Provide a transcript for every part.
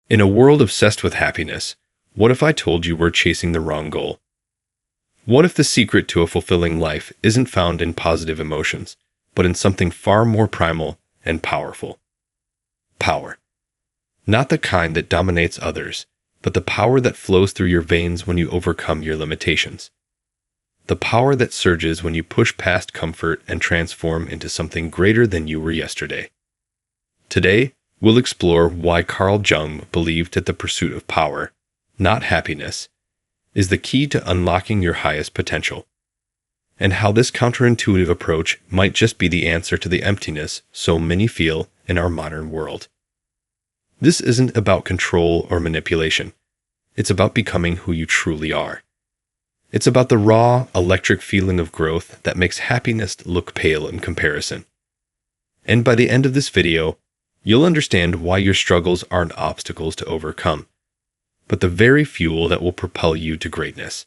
In a world obsessed with happiness, what if I told you we're chasing the wrong goal? What if the secret to a fulfilling life isn't found in positive emotions, but in something far more primal and powerful? Power. Not the kind that dominates others, but the power that flows through your veins when you overcome your limitations. The power that surges when you push past comfort and transform into something greater than you were yesterday. Today, we'll explore why Carl Jung believed that the pursuit of power, not happiness, is the key to unlocking your highest potential, and how this counterintuitive approach might just be the answer to the emptiness so many feel in our modern world. This isn't about control or manipulation. It's about becoming who you truly are. It's about the raw, electric feeling of growth that makes happiness look pale in comparison. And by the end of this video, you'll understand why your struggles aren't obstacles to overcome, but the very fuel that will propel you to greatness.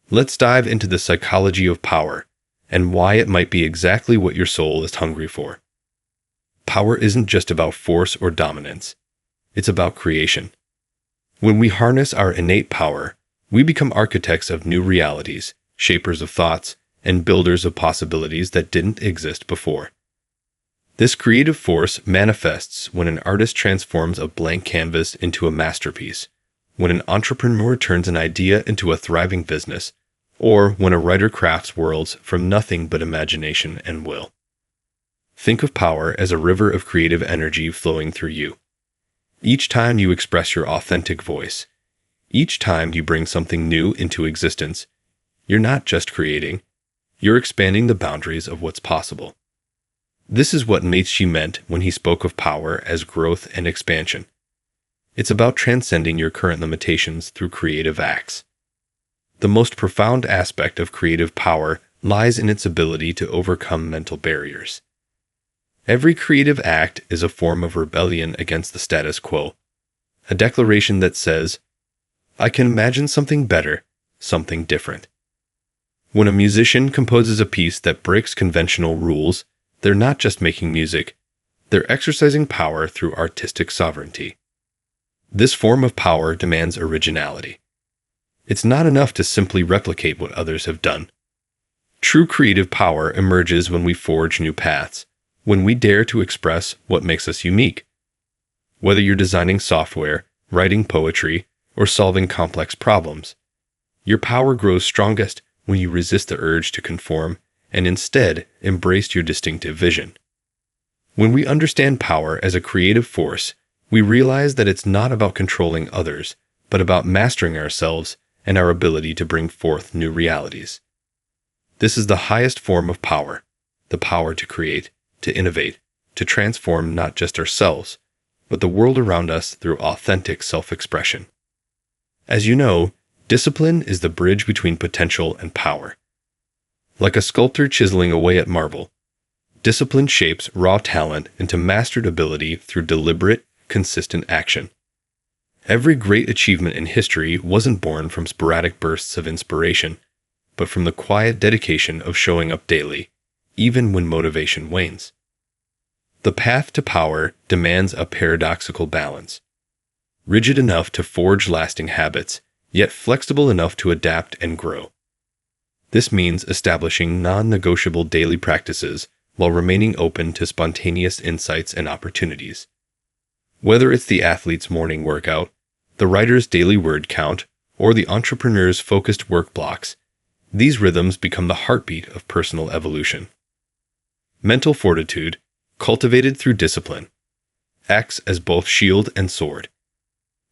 Let's dive into the psychology of power and why it might be exactly what your soul is hungry for. Power isn't just about force or dominance. It's about creation. When we harness our innate power, we become architects of new realities, shapers of thoughts, and builders of possibilities that didn't exist before. This creative force manifests when an artist transforms a blank canvas into a masterpiece, when an entrepreneur turns an idea into a thriving business, or when a writer crafts worlds from nothing but imagination and will. Think of power as a river of creative energy flowing through you. Each time you express your authentic voice, each time you bring something new into existence, you're not just creating, you're expanding the boundaries of what's possible. This is what Nietzsche meant when he spoke of power as growth and expansion. It's about transcending your current limitations through creative acts. The most profound aspect of creative power lies in its ability to overcome mental barriers. Every creative act is a form of rebellion against the status quo, a declaration that says, I can imagine something better, something different. When a musician composes a piece that breaks conventional rules, they're not just making music, they're exercising power through artistic sovereignty. This form of power demands originality. It's not enough to simply replicate what others have done. True creative power emerges when we forge new paths, when we dare to express what makes us unique. Whether you're designing software, writing poetry, or solving complex problems, your power grows strongest when you resist the urge to conform and instead embrace your distinctive vision. When we understand power as a creative force, we realize that it's not about controlling others, but about mastering ourselves and our ability to bring forth new realities. This is the highest form of power, the power to create, to innovate, to transform not just ourselves, but the world around us through authentic self-expression. As you know, discipline is the bridge between potential and power. Like a sculptor chiseling away at marble, discipline shapes raw talent into mastered ability through deliberate, consistent action. Every great achievement in history wasn't born from sporadic bursts of inspiration, but from the quiet dedication of showing up daily, even when motivation wanes. The path to power demands a paradoxical balance. Rigid enough to forge lasting habits, yet flexible enough to adapt and grow. This means establishing non-negotiable daily practices while remaining open to spontaneous insights and opportunities. Whether it's the athlete's morning workout, the writer's daily word count, or the entrepreneur's focused work blocks, these rhythms become the heartbeat of personal evolution. Mental fortitude, cultivated through discipline, acts as both shield and sword.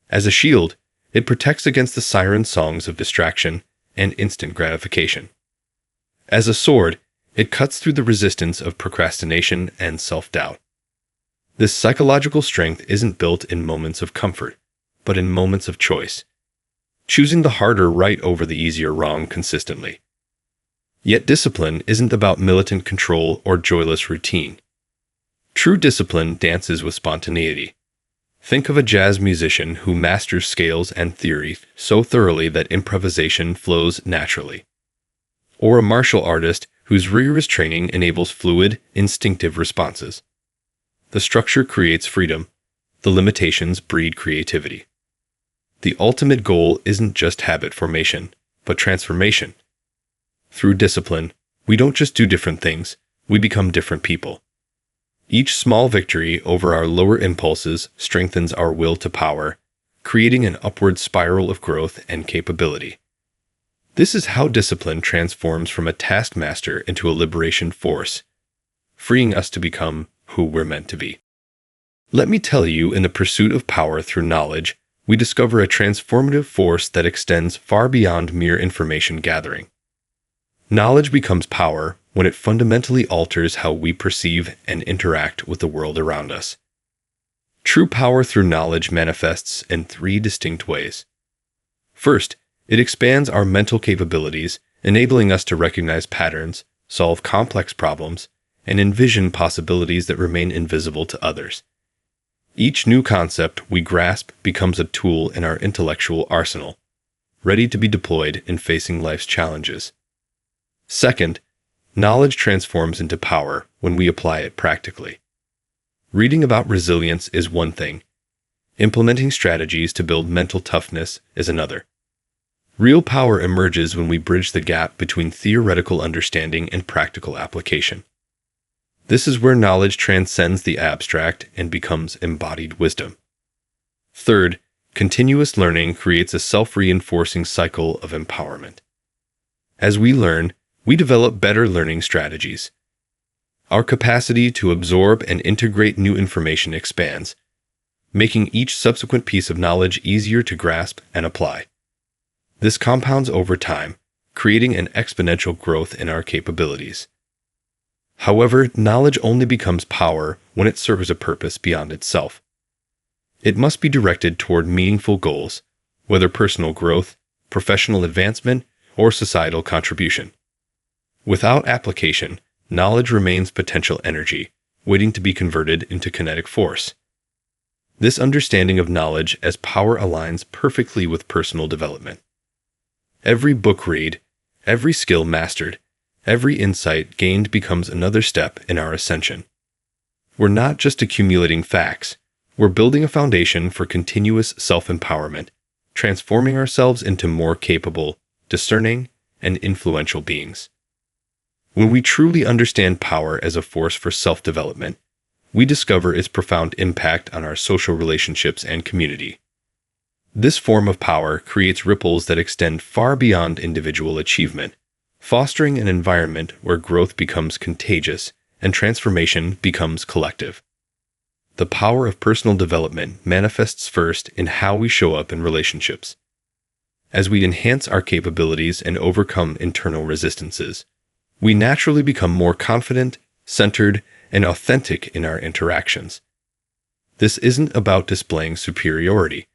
As a shield, it protects against the siren songs of distraction and instant gratification. As a sword, it cuts through the resistance of procrastination and self-doubt. This psychological strength isn't built in moments of comfort, but in moments of choice, choosing the harder right over the easier wrong consistently. Yet discipline isn't about militant control or joyless routine. True discipline dances with spontaneity. Think of a jazz musician who masters scales and theory so thoroughly that improvisation flows naturally. Or a martial artist whose rigorous training enables fluid, instinctive responses. The structure creates freedom. the limitations breed creativity. The ultimate goal isn't just habit formation, but transformation. Through discipline, we don't just do different things, we become different people. Each small victory over our lower impulses strengthens our will to power, creating an upward spiral of growth and capability. This is how discipline transforms from a taskmaster into a liberation force, freeing us to become who we're meant to be. Let me tell you, in the pursuit of power through knowledge, we discover a transformative force that extends far beyond mere information gathering. Knowledge becomes power when it fundamentally alters how we perceive and interact with the world around us. True power through knowledge manifests in three distinct ways. First, it expands our mental capabilities, enabling us to recognize patterns, solve complex problems, and envision possibilities that remain invisible to others. Each new concept we grasp becomes a tool in our intellectual arsenal, ready to be deployed in facing life's challenges. Second, knowledge transforms into power when we apply it practically. Reading about resilience is one thing. Implementing strategies to build mental toughness is another. Real power emerges when we bridge the gap between theoretical understanding and practical application. This is where knowledge transcends the abstract and becomes embodied wisdom. Third, continuous learning creates a self-reinforcing cycle of empowerment. As we learn, we develop better learning strategies. Our capacity to absorb and integrate new information expands, making each subsequent piece of knowledge easier to grasp and apply. This compounds over time, creating an exponential growth in our capabilities. However, knowledge only becomes power when it serves a purpose beyond itself. It must be directed toward meaningful goals, whether personal growth, professional advancement, or societal contribution. Without application, knowledge remains potential energy, waiting to be converted into kinetic force. This understanding of knowledge as power aligns perfectly with personal development. Every book read, every skill mastered, every insight gained becomes another step in our ascension. We're not just accumulating facts, we're building a foundation for continuous self-empowerment, transforming ourselves into more capable, discerning, and influential beings. When we truly understand power as a force for self-development, we discover its profound impact on our social relationships and community. This form of power creates ripples that extend far beyond individual achievement, fostering an environment where growth becomes contagious and transformation becomes collective. The power of personal development manifests first in how we show up in relationships. As we enhance our capabilities and overcome internal resistances, we naturally become more confident, centered, and authentic in our interactions. This isn't about displaying superiority.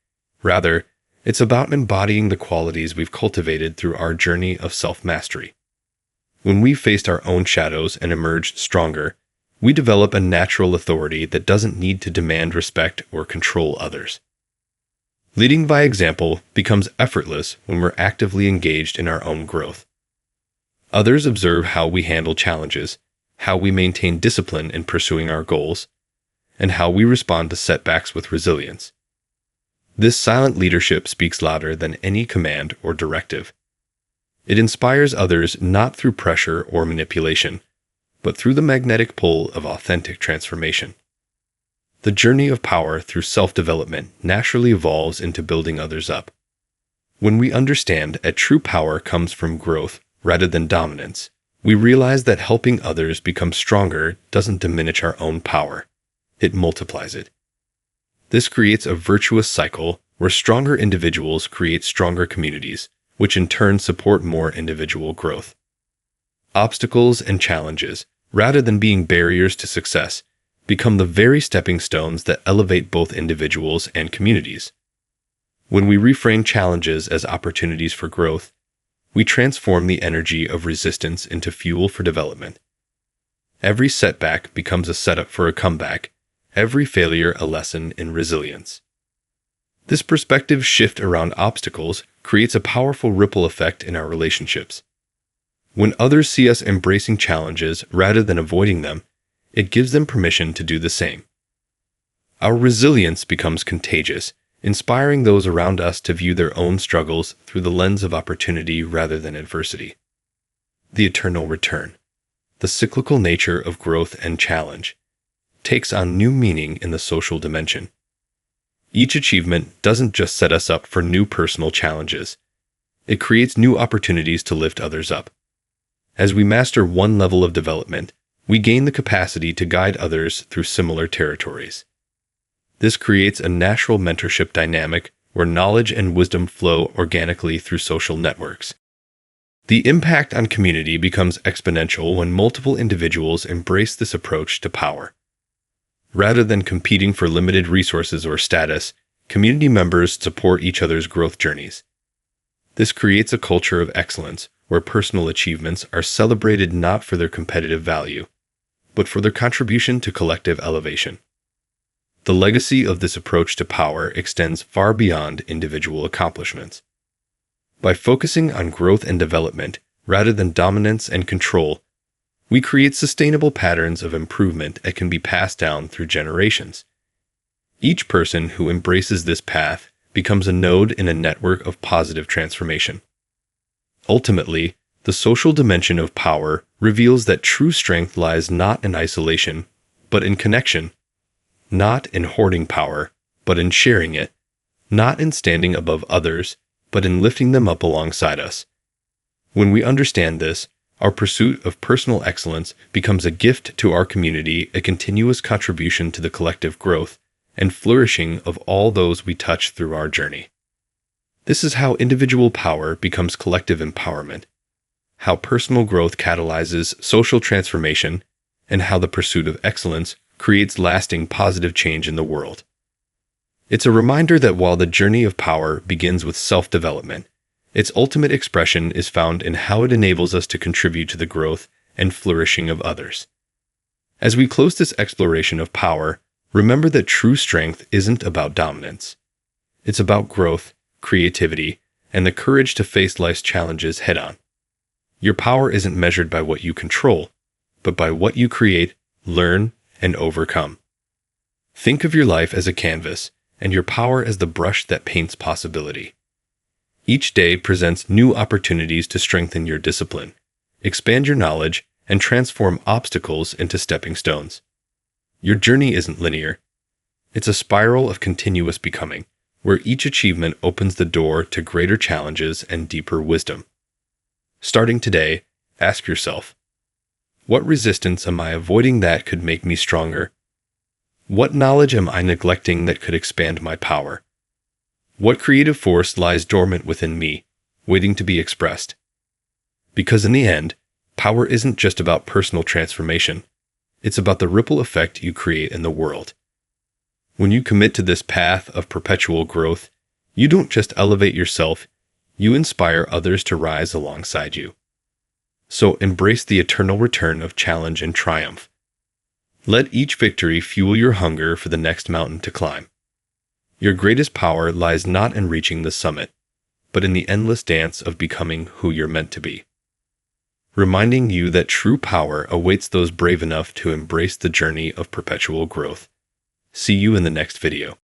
Rather, it's about embodying the qualities we've cultivated through our journey of self-mastery. When we've faced our own shadows and emerged stronger, we develop a natural authority that doesn't need to demand respect or control others. Leading by example becomes effortless when we're actively engaged in our own growth. Others observe how we handle challenges, how we maintain discipline in pursuing our goals, and how we respond to setbacks with resilience. This silent leadership speaks louder than any command or directive. It inspires others not through pressure or manipulation, but through the magnetic pull of authentic transformation. The journey of power through self-development naturally evolves into building others up. When we understand that true power comes from growth rather than dominance, we realize that helping others become stronger doesn't diminish our own power. It multiplies it. This creates a virtuous cycle where stronger individuals create stronger communities, which in turn support more individual growth. Obstacles and challenges, rather than being barriers to success, become the very stepping stones that elevate both individuals and communities. When we reframe challenges as opportunities for growth, we transform the energy of resistance into fuel for development. Every setback becomes a setup for a comeback, every failure a lesson in resilience. This perspective shift around obstacles creates a powerful ripple effect in our relationships. When others see us embracing challenges rather than avoiding them, it gives them permission to do the same. Our resilience becomes contagious, inspiring those around us to view their own struggles through the lens of opportunity rather than adversity. The eternal return, the cyclical nature of growth and challenge, takes on new meaning in the social dimension. Each achievement doesn't just set us up for new personal challenges. It creates new opportunities to lift others up. As we master one level of development, we gain the capacity to guide others through similar territories. This creates a natural mentorship dynamic where knowledge and wisdom flow organically through social networks. The impact on community becomes exponential when multiple individuals embrace this approach to power. Rather than competing for limited resources or status, community members support each other's growth journeys. This creates a culture of excellence where personal achievements are celebrated not for their competitive value, but for their contribution to collective elevation. The legacy of this approach to power extends far beyond individual accomplishments. By focusing on growth and development rather than dominance and control, we create sustainable patterns of improvement that can be passed down through generations. Each person who embraces this path becomes a node in a network of positive transformation. Ultimately, the social dimension of power reveals that true strength lies not in isolation, but in connection, not in hoarding power, but in sharing it, not in standing above others, but in lifting them up alongside us. When we understand this, our pursuit of personal excellence becomes a gift to our community, a continuous contribution to the collective growth and flourishing of all those we touch through our journey. This is how individual power becomes collective empowerment, how personal growth catalyzes social transformation, and how the pursuit of excellence creates lasting positive change in the world. It's a reminder that while the journey of power begins with self-development, its ultimate expression is found in how it enables us to contribute to the growth and flourishing of others. As we close this exploration of power, remember that true strength isn't about dominance. It's about growth, creativity, and the courage to face life's challenges head-on. Your power isn't measured by what you control, but by what you create, learn, and overcome. Think of your life as a canvas, and your power as the brush that paints possibility. Each day presents new opportunities to strengthen your discipline, expand your knowledge, and transform obstacles into stepping stones. Your journey isn't linear. It's a spiral of continuous becoming, where each achievement opens the door to greater challenges and deeper wisdom. Starting today, ask yourself, what resistance am I avoiding that could make me stronger? What knowledge am I neglecting that could expand my power? What creative force lies dormant within me, waiting to be expressed? Because in the end, power isn't just about personal transformation. It's about the ripple effect you create in the world. When you commit to this path of perpetual growth, you don't just elevate yourself, you inspire others to rise alongside you. So embrace the eternal return of challenge and triumph. Let each victory fuel your hunger for the next mountain to climb. Your greatest power lies not in reaching the summit, but in the endless dance of becoming who you're meant to be. Reminding you that true power awaits those brave enough to embrace the journey of perpetual growth. See you in the next video.